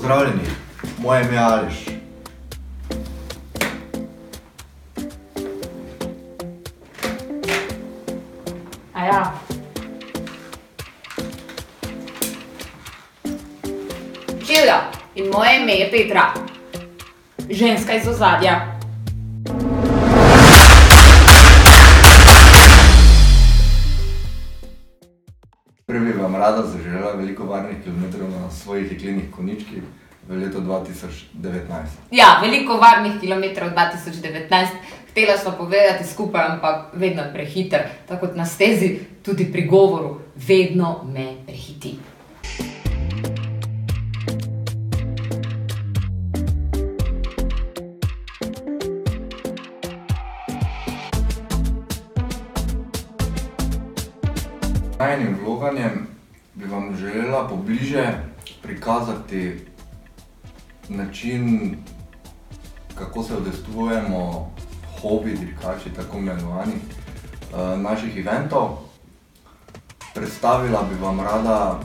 Pozdravljeni, moje ime je Aleš. Aja. Živjo, in moje ime je Petra. Ženska iz ozadja. Prvi vam rada zaželela veliko varnih kilometrov na svojih jeklenih konjičkih v letu 2019. Ja, veliko varnih kilometrov 2019. Htela sva povedati skupaj, ampak vedno prehiter. Tako kot na stezi, tudi pri govoru, vedno me prehiti. Z najnim vloganjem bi vam želela pobliže prikazati način, kako se udejstvujemo hobi dirkači, tako imenovani, naših eventov. Predstavila bi vam rada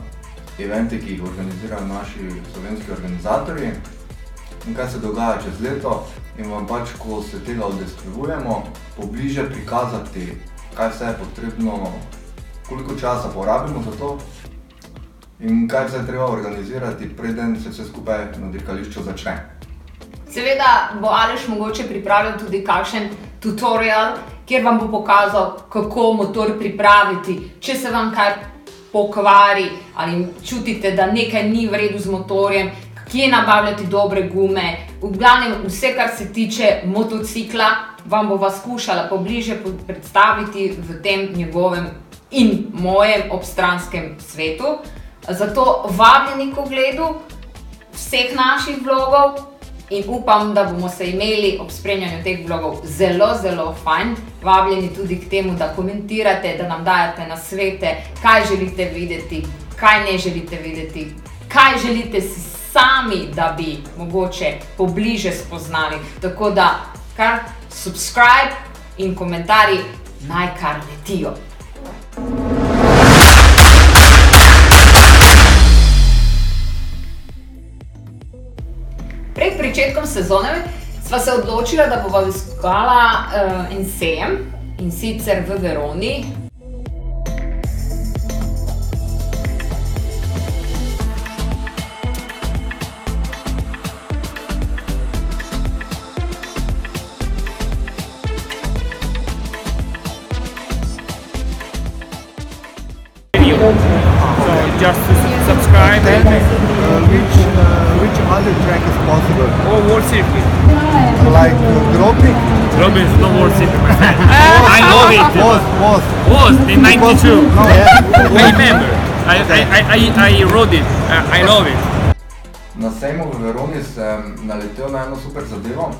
evente, ki jih organizirajo naši slovenski organizatorji in kaj se dogaja čez leto in vam pač, ko se tega udejstvujemo, pobliže prikazati, kaj vse je potrebno, koliko časa porabimo za to in kaj vse je treba organizirati, preden se vse skupaj na dirkališču začne. Seveda bo Aleš mogoče pripravil tudi kakšen tutorial, kjer vam bo pokazal, kako motor pripraviti, če se vam kaj pokvari ali čutite, da nekaj ni v redu z motorjem, kje nabavljati dobre gume. V glavnem vse, kar se tiče motocikla, vam bova skušala pobliže predstaviti v tem njegovem in mojem obstranskem svetu. Zato vabljeni k ogledu vseh naših vlogov in upam, da bomo se imeli ob spremljanju teh vlogov zelo fajn. Vabljeni tudi k temu, da komentirate, da nam dajete nasvete, kaj želite videti, kaj ne želite videti, kaj želite si sami, da bi mogoče pobliže spoznali. Tako da kar subscribe in komentarji naj kar letijo. Pred pričetkom sezone sva se odločila, da bova obiskala en sejem, in sicer v Veroni. So just subscribe and Which other track is possible? World Circuit. Like Gropnik? Robin is no World Circuit, my friend. I know it. Was in '92. No, yeah. I remember. I rode it. I love it. Na sejmu v Veroni sem naletel na eno super zadevo,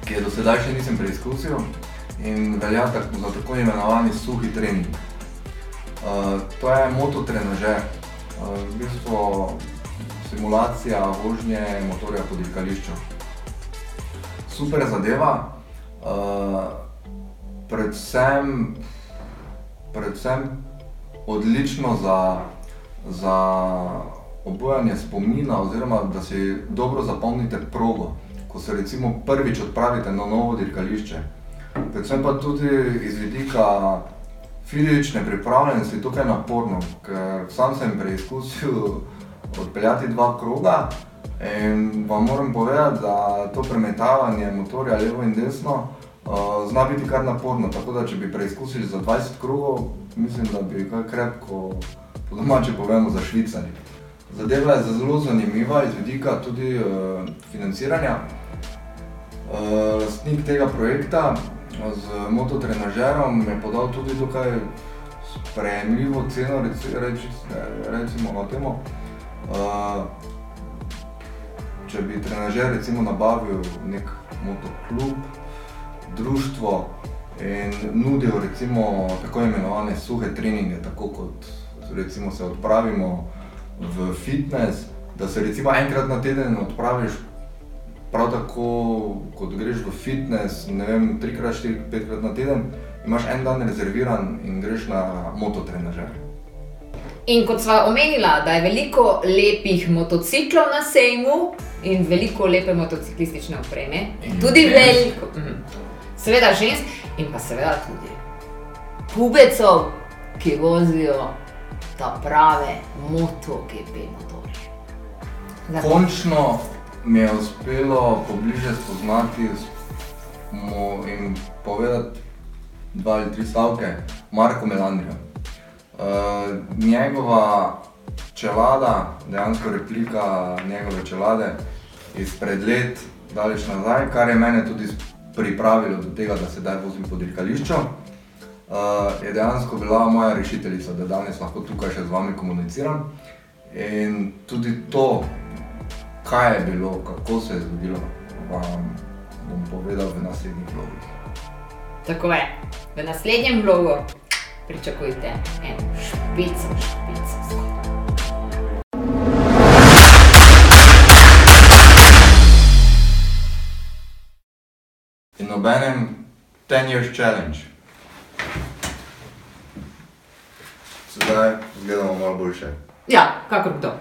ki je do sedaj še nisem preizkusil in velja za tako imenovani suhi trening. To je mototrenažer, v bistvu simulacija vožnje motorja po dirkališču. Super zadeva, predvsem odlično za obujanje spomina oziroma da si dobro zapomnite progo, ko se recimo prvič odpravite na novo dirkališče. Predvsem pa tudi iz vidika fizične pripravljenosti tukaj naporno, ker sam sem preizkusil odpeljati 2 kroga in vam moram povedati, da to premetavanje motorja levo in desno zna biti kar naporno, tako da če bi preizkusili za 20 krogov, mislim, da bi kar krepko, po domače povemo, zašvicali. Zadeva je zelo zanimiva iz vidika tudi financiranja. Lastnik tega projekta z mototrenažerom je podal tudi dokaj sprejemljivo ceno, recimo na temo. Če bi trenažer recimo nabavil nek motoklub, društvo in nudil recimo tako imenovane suhe treninge, tako kot recimo se odpravimo v fitness, da se recimo enkrat na teden odpraviš, prav tako kot greš v fitness, ne vem, 3x, 4, 5x na teden, imaš en dan rezerviran in greš na mototrenažer. In kot sva omenila, da je veliko lepih motociklov na sejmu in veliko lepe motociklistične opreme, In tudi žensk. veliko, seveda žensk in pa seveda tudi pubecov, ki vozijo ta prave MotoGP motorje. Končno mi je uspelo pobliže spoznati in povedati 2 ali 3 stavke Marko Melandrija. Njegova čelada, dejansko replika njegove čelade izpred let daleč nazaj, kar je mene tudi pripravilo do tega, da sedaj vozim po dirkališču, je dejansko bila moja rešiteljica, da danes lahko tukaj še z vami komuniciram. In tudi to, kaj je bilo, kako se je zgodilo, vam bom povedal v naslednjih vlogih. Tako je, v naslednjem vlogu pričakujte eno špico zgodbo. In obenem 10 years challenge. Sedaj izgledamo malo boljše. Ja, kakor to.